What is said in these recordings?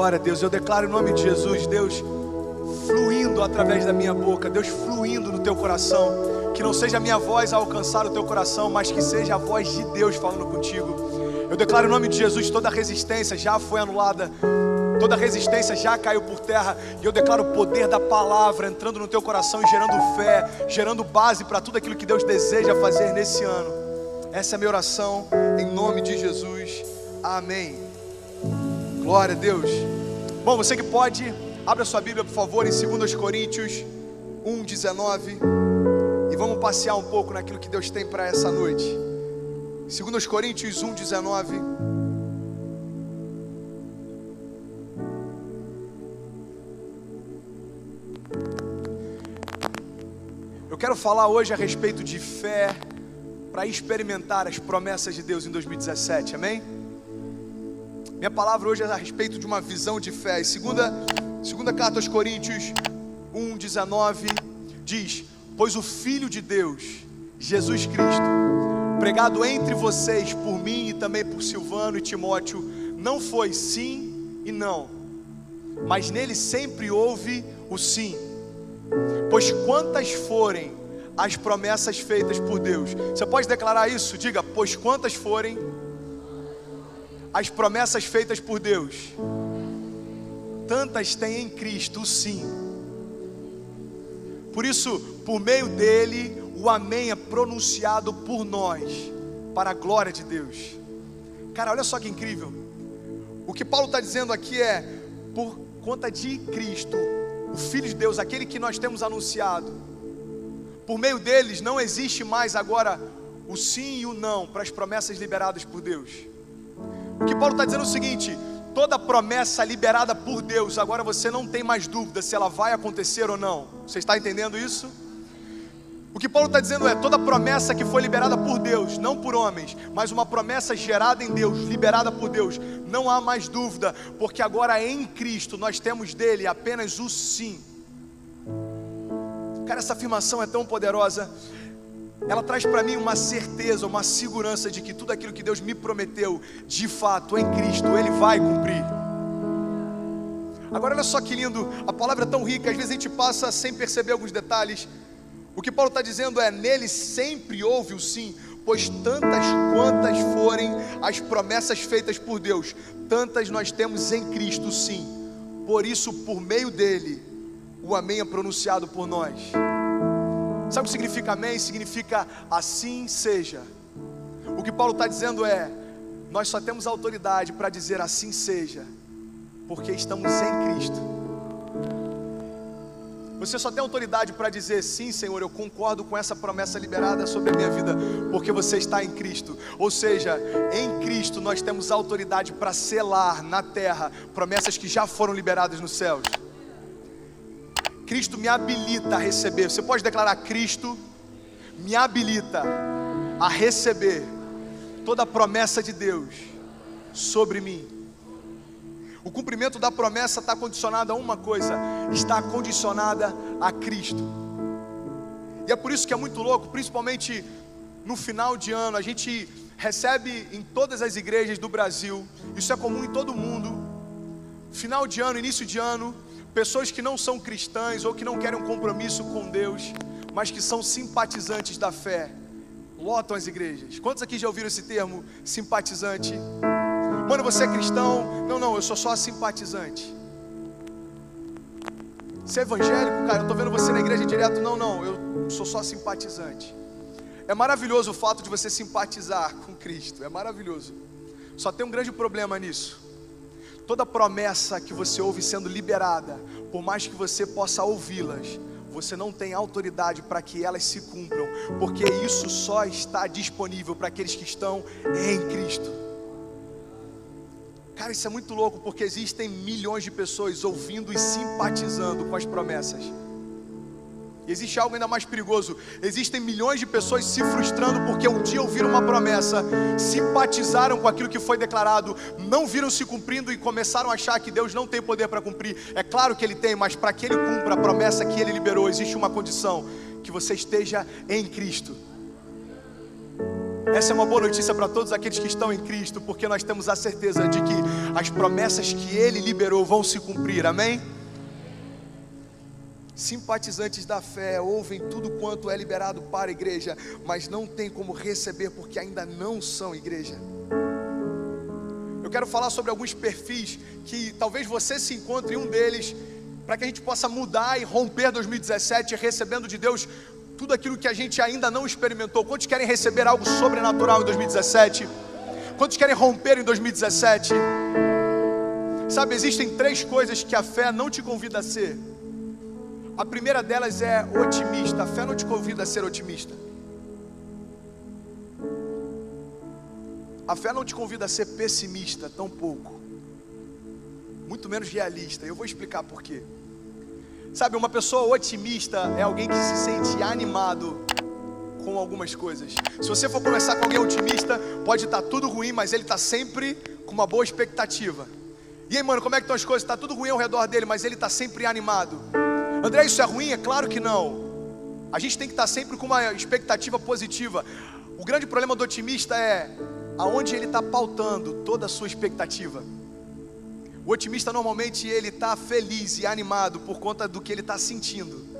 Glória a Deus, eu declaro em nome de Jesus, Deus fluindo através da minha boca, Deus fluindo no teu coração, que não seja a minha voz a alcançar o teu coração, mas que seja a voz de Deus falando contigo. Eu declaro em nome de Jesus, toda resistência já foi anulada, toda resistência já caiu por terra, e eu declaro o poder da palavra entrando no teu coração e gerando fé, gerando base para tudo aquilo que Deus deseja fazer nesse ano. Essa é a minha oração, em nome de Jesus, amém. Glória a Deus. Bom, você que pode, abra sua Bíblia por favor em 2 Coríntios 1:19 e vamos passear um pouco naquilo que Deus tem para essa noite. 2 Coríntios 1:19. Eu quero falar hoje a respeito de fé para experimentar as promessas de Deus em 2017, amém? Minha palavra hoje é a respeito de uma visão de fé. Segunda carta aos Coríntios 1:19 diz: pois o Filho de Deus, Jesus Cristo, pregado entre vocês por mim e também por Silvano e Timóteo, não foi sim e não, mas nele sempre houve o sim. Pois quantas forem as promessas feitas por Deus? Você pode declarar isso? Diga: pois quantas forem as promessas feitas por Deus, tantas tem em Cristo o sim. Por isso, por meio dele, o amém é pronunciado por nós, para a glória de Deus. Cara, olha só que incrível. O que Paulo está dizendo aqui é: por conta de Cristo, o Filho de Deus, aquele que nós temos anunciado, por meio deles não existe mais agora o sim e o não para as promessas liberadas por Deus. O que Paulo está dizendo é o seguinte: toda promessa liberada por Deus, agora você não tem mais dúvida se ela vai acontecer ou não. Você está entendendo isso? O que Paulo está dizendo é: toda promessa que foi liberada por Deus, não por homens, mas uma promessa gerada em Deus, liberada por Deus, não há mais dúvida, porque agora em Cristo nós temos dele apenas o sim. Cara, essa afirmação é tão poderosa. Ela traz para mim uma certeza, uma segurança de que tudo aquilo que Deus me prometeu, de fato, em Cristo, Ele vai cumprir. Agora olha só que lindo, a palavra é tão rica, às vezes a gente passa sem perceber alguns detalhes. O que Paulo está dizendo é: nele sempre houve o sim, pois tantas quantas forem as promessas feitas por Deus, tantas nós temos em Cristo sim. Por isso, por meio dele, o amém é pronunciado por nós. Sabe o que significa amém? Significa assim seja. O que Paulo está dizendo é: nós só temos autoridade para dizer assim seja, porque estamos em Cristo. Você só tem autoridade para dizer: sim, Senhor, eu concordo com essa promessa liberada sobre a minha vida, porque você está em Cristo. Ou seja, em Cristo nós temos autoridade para selar na terra promessas que já foram liberadas nos céus. Cristo me habilita a receber. Você pode declarar: Cristo me habilita a receber toda a promessa de Deus sobre mim. O cumprimento da promessa está condicionado a uma coisa: está condicionada a Cristo. E é por isso que é muito louco, principalmente no final de ano, a gente recebe em todas as igrejas do Brasil, isso é comum em todo mundo, final de ano, início de ano, pessoas que não são cristãs ou que não querem um compromisso com Deus, mas que são simpatizantes da fé, lotam as igrejas. Quantos aqui já ouviram esse termo, simpatizante? Mano, você é cristão? Não, eu sou só simpatizante. Você é evangélico? Cara, eu estou vendo você na igreja direto. Não, eu sou só simpatizante. É maravilhoso o fato de você simpatizar com Cristo, é maravilhoso. Só tem um grande problema nisso. Toda promessa que você ouve sendo liberada, por mais que você possa ouvi-las, você não tem autoridade para que elas se cumpram, porque isso só está disponível para aqueles que estão em Cristo. Cara, isso é muito louco, porque existem milhões de pessoas ouvindo e simpatizando com as promessas. E existe algo ainda mais perigoso: existem milhões de pessoas se frustrando porque um dia ouviram uma promessa, simpatizaram com aquilo que foi declarado, não viram se cumprindo e começaram a achar que Deus não tem poder para cumprir. É claro que Ele tem, mas para que Ele cumpra a promessa que Ele liberou, existe uma condição: que você esteja em Cristo. Essa é uma boa notícia para todos aqueles que estão em Cristo, porque nós temos a certeza de que as promessas que Ele liberou vão se cumprir, amém? Simpatizantes da fé ouvem tudo quanto é liberado para a igreja, mas não tem como receber porque ainda não são igreja. Eu quero falar sobre alguns perfis que talvez você se encontre em um deles, para que a gente possa mudar e romper 2017 recebendo de Deus tudo aquilo que a gente ainda não experimentou. Quantos querem receber algo sobrenatural em 2017? Quantos querem romper em 2017? Sabe, existem 3 coisas que a fé não te convida a ser. A primeira delas é otimista. A fé não te convida a ser otimista. A fé não te convida a ser pessimista, tão pouco. Muito menos realista. Eu vou explicar por quê. Sabe, uma pessoa otimista é alguém que se sente animado com algumas coisas. Se você for conversar com alguém otimista, pode estar tudo ruim, mas ele está sempre com uma boa expectativa. E aí, mano, como é que estão as coisas? Está tudo ruim ao redor dele, mas ele está sempre animado. André, isso é ruim? É claro que não. A gente tem que estar sempre com uma expectativa positiva. O grande problema do otimista é aonde ele está pautando toda a sua expectativa. O otimista normalmente ele está feliz e animado por conta do que ele está sentindo.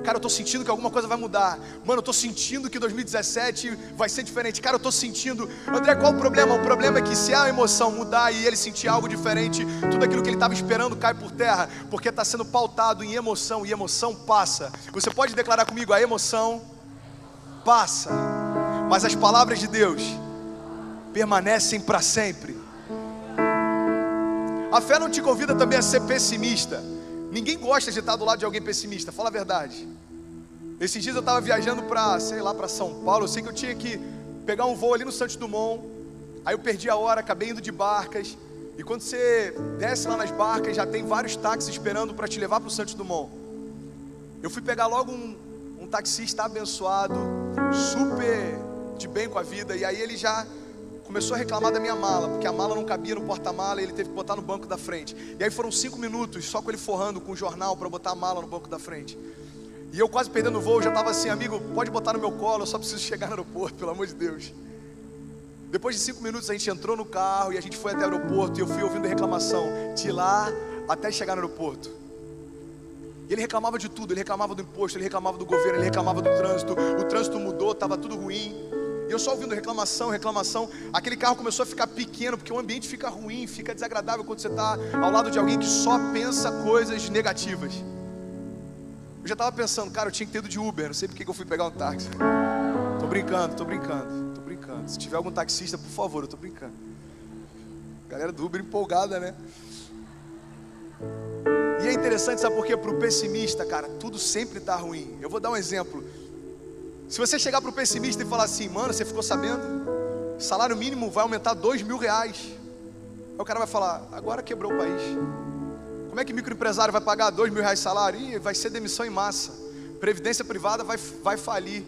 Cara, eu estou sentindo que alguma coisa vai mudar. Mano, eu estou sentindo que 2017 vai ser diferente. Cara, eu estou sentindo. André, qual o problema? O problema é que se a emoção mudar e ele sentir algo diferente, tudo aquilo que ele estava esperando cai por terra, porque está sendo pautado em emoção, e emoção passa. Você pode declarar comigo: a emoção passa, mas as palavras de Deus permanecem para sempre. A fé não te convida também a ser pessimista. Ninguém gosta de estar do lado de alguém pessimista, fala a verdade. Esses dias eu estava viajando para São Paulo. Eu sei que eu tinha que pegar um voo ali no Santos Dumont. Aí eu perdi a hora, acabei indo de barcas. E quando você desce lá nas barcas, já tem vários táxis esperando para te levar para o Santos Dumont. Eu fui pegar logo um taxista abençoado, super de bem com a vida. E aí ele já começou a reclamar da minha mala, porque a mala não cabia no porta-mala e ele teve que botar no banco da frente. E aí foram 5 minutos só com ele forrando com o jornal para botar a mala no banco da frente. E eu quase perdendo o voo, já estava assim: amigo, pode botar no meu colo, eu só preciso chegar no aeroporto, pelo amor de Deus. Depois de 5 minutos a gente entrou no carro e a gente foi até o aeroporto, e eu fui ouvindo reclamação de lá até chegar no aeroporto. E ele reclamava de tudo, ele reclamava do imposto, ele reclamava do governo, ele reclamava do trânsito. O trânsito mudou, estava tudo ruim. E eu só ouvindo reclamação. Aquele carro começou a ficar pequeno, porque o ambiente fica ruim, fica desagradável quando você está ao lado de alguém que só pensa coisas negativas. Eu já estava pensando, cara, eu tinha que ter ido de Uber, não sei porque que eu fui pegar um táxi. Tô brincando. Se tiver algum taxista, por favor, eu tô brincando. Galera do Uber empolgada, né? E é interessante, sabe por quê? Para o pessimista, cara, tudo sempre está ruim. Eu vou dar um exemplo. Se você chegar para o pessimista e falar assim: mano, você ficou sabendo? Salário mínimo vai aumentar R$2.000. Aí o cara vai falar: agora quebrou o país. Como é que microempresário vai pagar R$2.000 salário? Ih, vai ser demissão em massa. Previdência privada vai falir.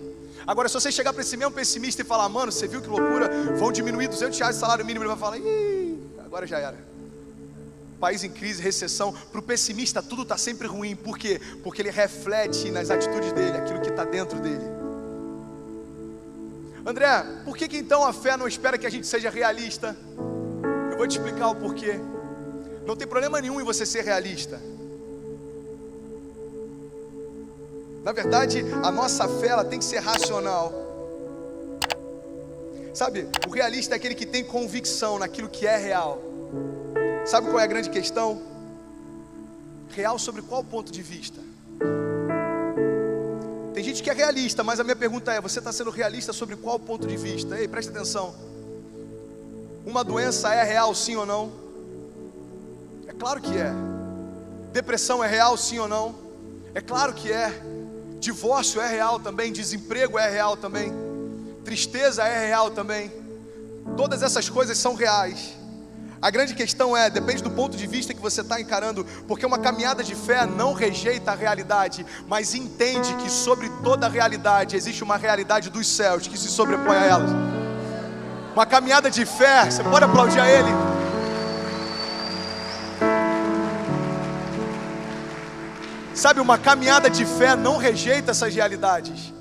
Agora, se você chegar para esse mesmo pessimista e falar: mano, você viu que loucura? Vão diminuir R$200 o salário mínimo. Ele vai falar: ih, agora já era. País em crise, recessão. Para o pessimista tudo está sempre ruim. Por quê? Porque ele reflete nas atitudes dele aquilo que está dentro dele. André, por que então a fé não espera que a gente seja realista? Eu vou te explicar o porquê. Não tem problema nenhum em você ser realista. Na verdade, a nossa fé ela tem que ser racional. Sabe, o realista é aquele que tem convicção naquilo que é real. Sabe qual é a grande questão? Real sobre qual ponto de vista? Tem gente que é realista, mas a minha pergunta é: você está sendo realista sobre qual ponto de vista? Ei, preste atenção. Uma doença é real, sim ou não? É claro que é. Depressão é real, sim ou não? É claro que é. Divórcio é real também. Desemprego é real também. Tristeza é real também. Todas essas coisas são reais. A grande questão é, depende do ponto de vista que você está encarando, porque uma caminhada de fé não rejeita a realidade, mas entende que sobre toda a realidade existe uma realidade dos céus que se sobrepõe a elas. Uma caminhada de fé, você pode aplaudir a ele? Sabe, uma caminhada de fé não rejeita essas realidades,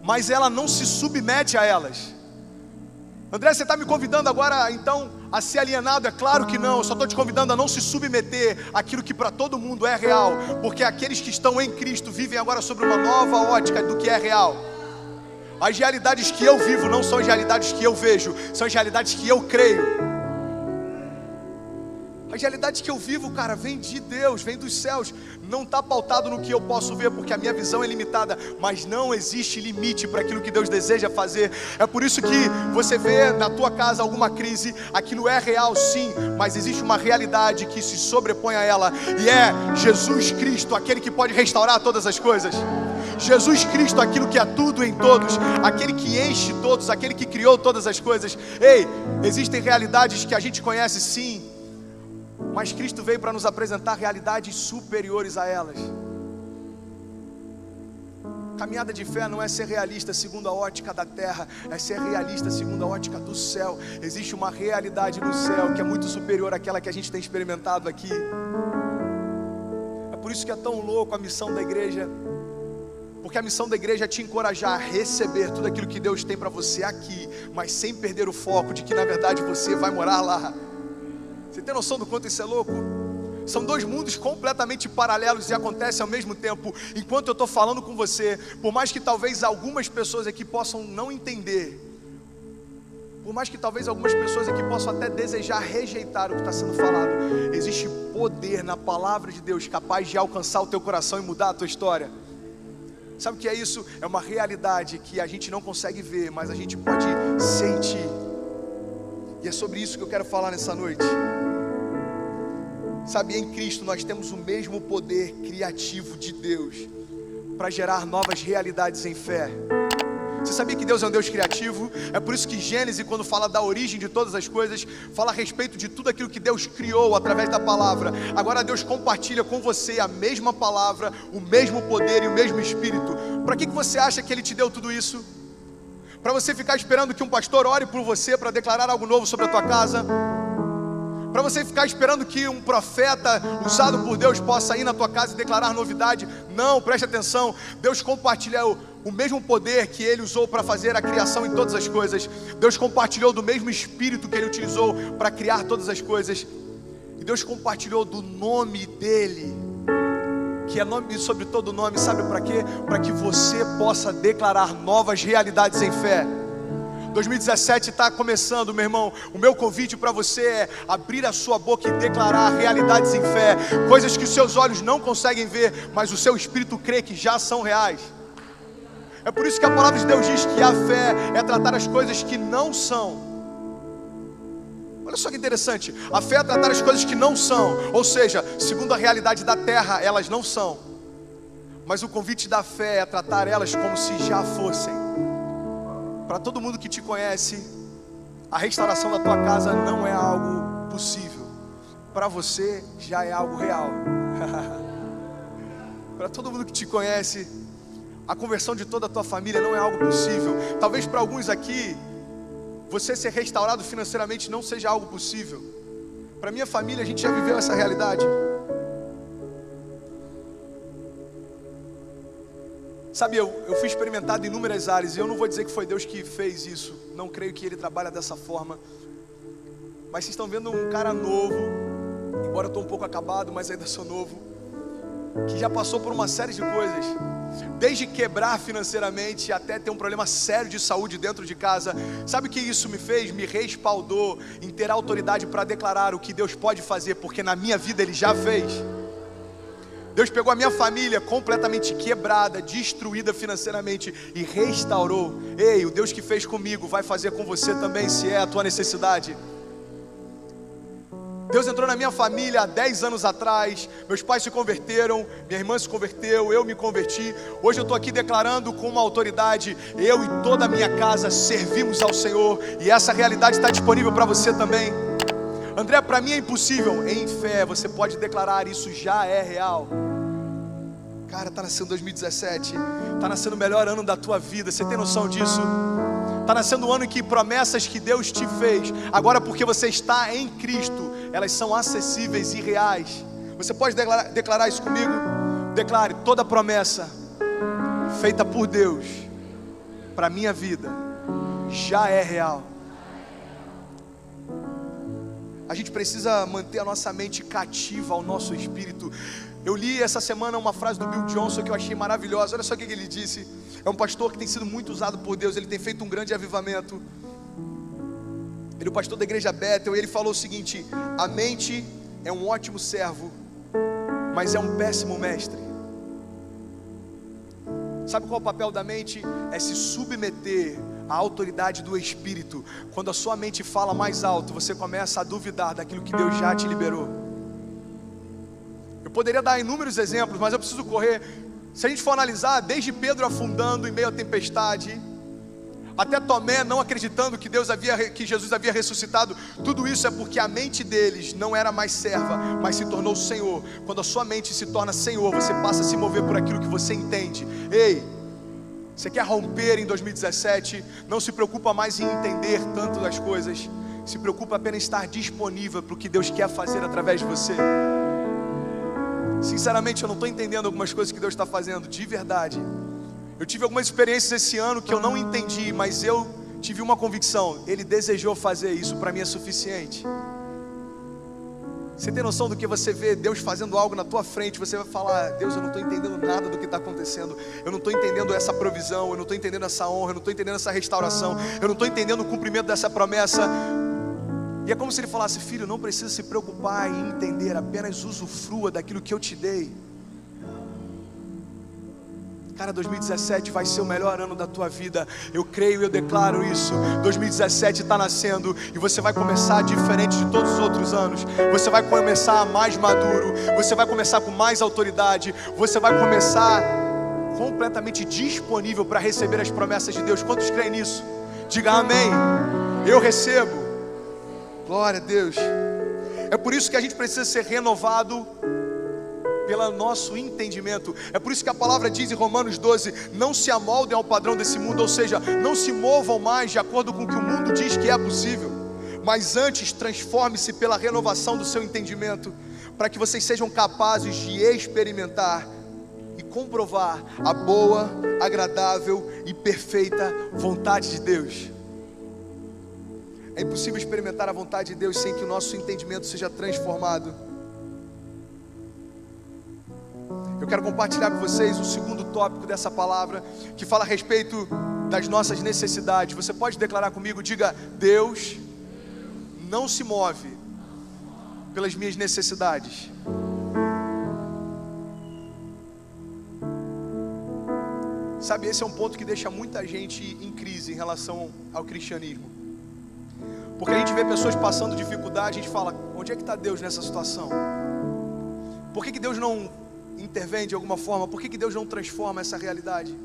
mas ela não se submete a elas. André, você está me convidando agora então a ser alienado? É claro que não, eu só estou te convidando a não se submeter àquilo que para todo mundo é real, porque aqueles que estão em Cristo vivem agora sobre uma nova ótica do que é real. As realidades que eu vivo não são as realidades que eu vejo, são as realidades que eu creio. As realidades que eu vivo, cara, vem de Deus, vem dos céus. Não está pautado no que eu posso ver, porque a minha visão é limitada. Mas não existe limite para aquilo que Deus deseja fazer. É por isso que você vê na tua casa alguma crise. Aquilo é real, sim, mas existe uma realidade que se sobrepõe a ela. E é Jesus Cristo, aquele que pode restaurar todas as coisas. Jesus Cristo, aquilo que é tudo em todos, aquele que enche todos, aquele que criou todas as coisas. Ei, existem realidades que a gente conhece, sim, mas Cristo veio para nos apresentar realidades superiores a elas. Caminhada de fé não é ser realista segundo a ótica da terra, é ser realista segundo a ótica do céu. Existe uma realidade no céu que é muito superior àquela que a gente tem experimentado aqui. É por isso que é tão louco a missão da igreja, porque a missão da igreja é te encorajar a receber tudo aquilo que Deus tem para você aqui, mas sem perder o foco de que na verdade você vai morar lá. Você tem noção do quanto isso é louco? São dois mundos completamente paralelos e acontecem ao mesmo tempo. Enquanto eu estou falando com você, por mais que talvez algumas pessoas aqui possam não entender, por mais que talvez algumas pessoas aqui possam até desejar rejeitar o que está sendo falado, existe poder na palavra de Deus capaz de alcançar o teu coração e mudar a tua história. Sabe o que é isso? É uma realidade que a gente não consegue ver, mas a gente pode sentir. E é sobre isso que eu quero falar nessa noite. Sabe, em Cristo nós temos o mesmo poder criativo de Deus para gerar novas realidades em fé. Você sabia que Deus é um Deus criativo? É por isso que Gênesis, quando fala da origem de todas as coisas, fala a respeito de tudo aquilo que Deus criou através da palavra. Agora Deus compartilha com você a mesma palavra, o mesmo poder e o mesmo Espírito. Para que você acha que Ele te deu tudo isso? Para você ficar esperando que um pastor ore por você para declarar algo novo sobre a tua casa? Para você ficar esperando que um profeta usado por Deus possa ir na tua casa e declarar novidade? Não, preste atenção. Deus compartilha o mesmo poder que Ele usou para fazer a criação em todas as coisas. Deus compartilhou do mesmo Espírito que Ele utilizou para criar todas as coisas. E Deus compartilhou do nome dEle, que é nome sobre todo nome. Sabe para quê? Para que você possa declarar novas realidades em fé. 2017 está começando, meu irmão. O meu convite para você é abrir a sua boca e declarar realidades em fé, coisas que os seus olhos não conseguem ver, mas o seu espírito crê que já são reais. É por isso que a palavra de Deus diz que a fé é tratar as coisas que não são. Olha só que interessante, a fé é tratar as coisas que não são, ou seja, segundo a realidade da terra, elas não são. Mas o convite da fé é tratar elas como se já fossem. Para todo mundo que te conhece, a restauração da tua casa não é algo possível. Para você, já é algo real. Para todo mundo que te conhece, a conversão de toda a tua família não é algo possível. Talvez para alguns aqui, você ser restaurado financeiramente não seja algo possível. Para minha família, a gente já viveu essa realidade. Sabe, eu fui experimentado em inúmeras áreas, e eu não vou dizer que foi Deus que fez isso. Não creio que Ele trabalha dessa forma. Mas vocês estão vendo um cara novo, embora eu estou um pouco acabado, mas ainda sou novo, que já passou por uma série de coisas. Desde quebrar financeiramente até ter um problema sério de saúde dentro de casa. Sabe o que isso me fez? Me respaldou em ter autoridade para declarar o que Deus pode fazer, porque na minha vida Ele já fez. Deus pegou a minha família completamente quebrada, destruída financeiramente e restaurou. Ei, o Deus que fez comigo vai fazer com você também, se é a tua necessidade. Deus entrou na minha família há 10 anos atrás. Meus pais se converteram, minha irmã se converteu, eu me converti. Hoje eu estou aqui declarando com uma autoridade: eu e toda a minha casa servimos ao Senhor. E essa realidade está disponível para você também. André, para mim é impossível. Em fé você pode declarar: isso já é real. Cara, está nascendo 2017, está nascendo o melhor ano da tua vida. Você tem noção disso? Está nascendo o ano em que promessas que Deus te fez, agora porque você está em Cristo, elas são acessíveis e reais. Você pode declarar isso comigo? Declare: toda promessa feita por Deus para a minha vida já é real. A gente precisa manter a nossa mente cativa ao nosso espírito. Eu li essa semana uma frase do Bill Johnson que eu achei maravilhosa. Olha só o que ele disse. É um pastor que tem sido muito usado por Deus. Ele tem feito um grande avivamento. Ele é o pastor da igreja Bethel. E ele falou o seguinte: a mente é um ótimo servo, mas é um péssimo mestre. Sabe qual é o papel da mente? É se submeter à autoridade do Espírito. Quando a sua mente fala mais alto, você começa a duvidar daquilo que Deus já te liberou. Eu poderia dar inúmeros exemplos, mas eu preciso correr. Se a gente for analisar, desde Pedro afundando em meio à tempestade, até Tomé não acreditando que Jesus havia ressuscitado, tudo isso é porque a mente deles não era mais serva, mas se tornou Senhor. Quando a sua mente se torna Senhor, você passa a se mover por aquilo que você entende. Ei, você quer romper em 2017? Não se preocupa mais em entender tanto das coisas, se preocupa apenas em estar disponível para o que Deus quer fazer através de você. Sinceramente, eu não estou entendendo algumas coisas que Deus está fazendo, de verdade. Eu tive algumas experiências esse ano que eu não entendi, mas eu tive uma convicção: Ele desejou fazer isso, para mim é suficiente. Você tem noção do que você vê Deus fazendo algo na tua frente? Você vai falar: Deus, eu não estou entendendo nada do que está acontecendo. Eu não estou entendendo essa provisão, eu não estou entendendo essa honra, eu não estou entendendo essa restauração, eu não estou entendendo o cumprimento dessa promessa. E é como se Ele falasse: filho, não precisa se preocupar em entender, apenas usufrua daquilo que eu te dei. Cara, 2017 vai ser o melhor ano da tua vida. Eu creio e eu declaro isso. 2017 está nascendo e você vai começar diferente de todos os outros anos. Você vai começar mais maduro. Você vai começar com mais autoridade. Você vai começar completamente disponível para receber as promessas de Deus. Quantos creem nisso? Diga amém. Eu recebo. Glória a Deus. É por isso que a gente precisa ser renovado pelo nosso entendimento. É por isso que a palavra diz em Romanos 12: não se amoldem ao padrão desse mundo, ou seja, não se movam mais de acordo com o que o mundo diz que é possível, mas antes transforme-se pela renovação do seu entendimento, para que vocês sejam capazes de experimentar e comprovar a boa, agradável e perfeita vontade de Deus. É impossível experimentar a vontade de Deus sem que o nosso entendimento seja transformado. Eu quero compartilhar com vocês o segundo tópico dessa palavra, que fala a respeito das nossas necessidades. Você pode declarar comigo? Diga: Deus não se move pelas minhas necessidades. Sabe, esse é um ponto que deixa muita gente em crise em relação ao cristianismo. Porque a gente vê pessoas passando dificuldade, a gente fala: onde é que está Deus nessa situação? Por que Deus não intervém de alguma forma? Por que Deus não transforma essa realidade?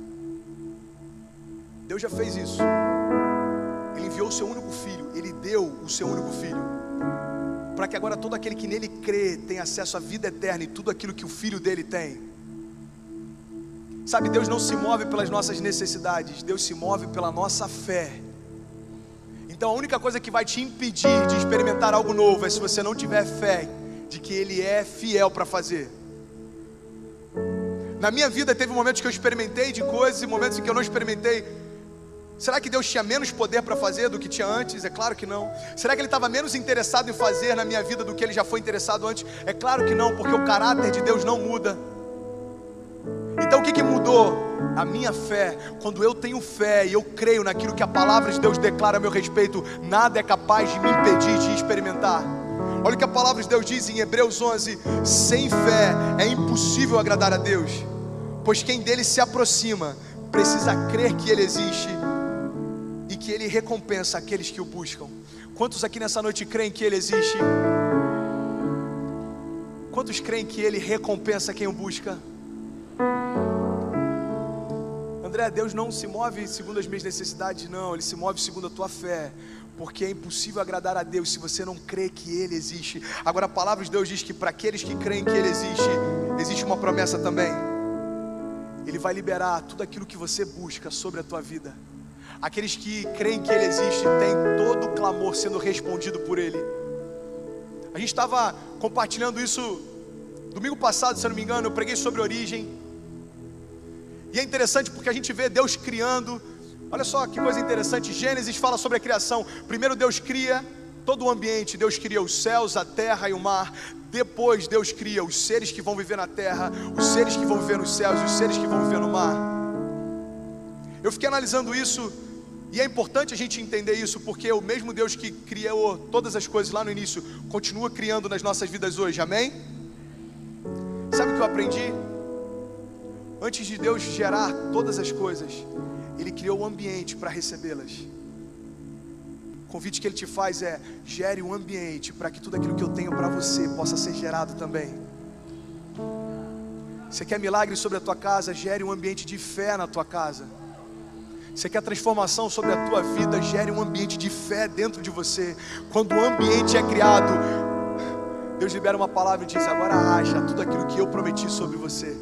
Deus já fez isso. Ele enviou o seu único filho. Ele deu o seu único filho, para que agora todo aquele que nele crê tenha acesso à vida eterna e tudo aquilo que o filho dele tem. Sabe, Deus não se move pelas nossas necessidades, Deus se move pela nossa fé. Então a única coisa que vai te impedir de experimentar algo novo é se você não tiver fé de que Ele é fiel para fazer. Na minha vida teve momentos que eu experimentei de coisas e momentos em que eu não experimentei. Será que Deus tinha menos poder para fazer do que tinha antes? É claro que não. Será que Ele estava menos interessado em fazer na minha vida do que Ele já foi interessado antes? É claro que não, porque o caráter de Deus não muda. Então o que mudou? A minha fé. Quando eu tenho fé e eu creio naquilo que a palavra de Deus declara a meu respeito, nada é capaz de me impedir de experimentar. Olha o que a palavra de Deus diz em Hebreus 11: sem fé é impossível agradar a Deus, pois quem dele se aproxima precisa crer que Ele existe e que Ele recompensa aqueles que o buscam. Quantos aqui nessa noite creem que Ele existe? Quantos creem que Ele recompensa quem o busca? André, Deus não se move segundo as minhas necessidades, não. Ele se move segundo a tua fé, porque é impossível agradar a Deus se você não crê que Ele existe. Agora a palavra de Deus diz que para aqueles que creem que Ele existe, existe uma promessa também. Ele vai liberar tudo aquilo que você busca sobre a tua vida. Aqueles que creem que Ele existe, têm todo o clamor sendo respondido por Ele. A gente estava compartilhando isso domingo passado, se eu não me engano. Eu preguei sobre origem. E é interessante porque a gente vê Deus criando Olha só que coisa interessante, Gênesis fala sobre a criação. Primeiro Deus cria todo o ambiente, Deus cria os céus, a terra e o mar. Depois Deus cria os seres que vão viver na terra, os seres que vão viver nos céus e os seres que vão viver no mar. Eu fiquei analisando isso, e é importante a gente entender isso, porque o mesmo Deus que criou todas as coisas lá no início, continua criando nas nossas vidas hoje, amém? Sabe o que eu aprendi? Antes de Deus gerar todas as coisas, Ele criou o ambiente para recebê-las. O convite que Ele te faz é: gere um ambiente para que tudo aquilo que eu tenho para você possa ser gerado também. Você quer milagre sobre a tua casa? Gere um ambiente de fé na tua casa. Você quer transformação sobre a tua vida? Gere um ambiente de fé dentro de você. Quando o ambiente é criado, Deus libera uma palavra e diz: agora haja tudo aquilo que eu prometi sobre você.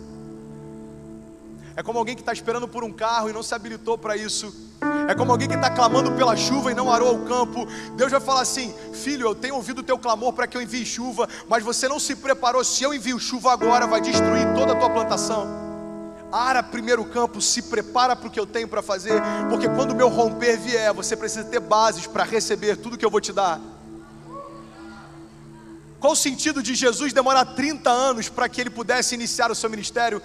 É como alguém que está esperando por um carro e não se habilitou para isso. É como alguém que está clamando pela chuva e não arou o campo. Deus vai falar assim: filho, eu tenho ouvido o teu clamor para que eu envie chuva, mas você não se preparou. Se eu envio chuva agora, vai destruir toda a tua plantação. Ara primeiro o campo, se prepara para o que eu tenho para fazer, porque quando o meu romper vier, você precisa ter bases para receber tudo que eu vou te dar. Qual o sentido de Jesus demorar 30 anos para que Ele pudesse iniciar o seu ministério?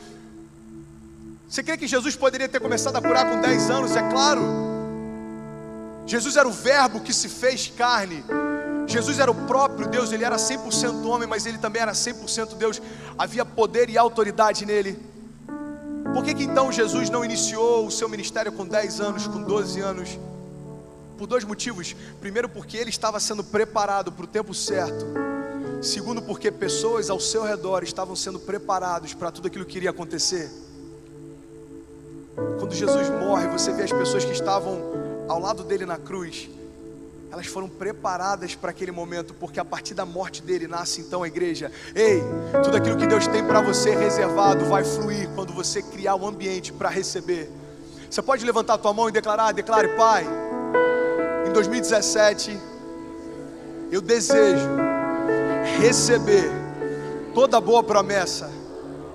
Você crê que Jesus poderia ter começado a curar com 10 anos? É claro. Jesus era o verbo que se fez carne. Jesus era o próprio Deus. Ele era 100% homem, mas Ele também era 100% Deus. Havia poder e autoridade nele. Por que então Jesus não iniciou o seu ministério com 10 anos, com 12 anos? Por dois motivos. Primeiro, porque Ele estava sendo preparado para o tempo certo. Segundo, porque pessoas ao seu redor estavam sendo preparados para tudo aquilo que iria acontecer. Quando Jesus morre, você vê as pessoas que estavam ao lado dele na cruz. Elas foram preparadas para aquele momento, porque a partir da morte dele nasce então a igreja. Ei, tudo aquilo que Deus tem para você reservado vai fluir quando você criar um ambiente para receber. Você pode levantar a tua mão e declarar: declare: Pai, em 2017 eu desejo receber toda boa promessa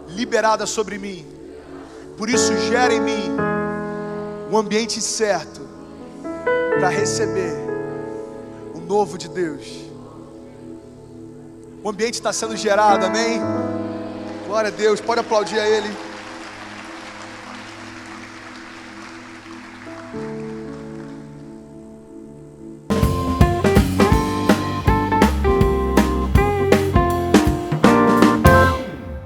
liberada sobre mim. Por isso gera em mim um ambiente certo para receber o novo de Deus. O ambiente está sendo gerado, amém? Glória a Deus, pode aplaudir a Ele.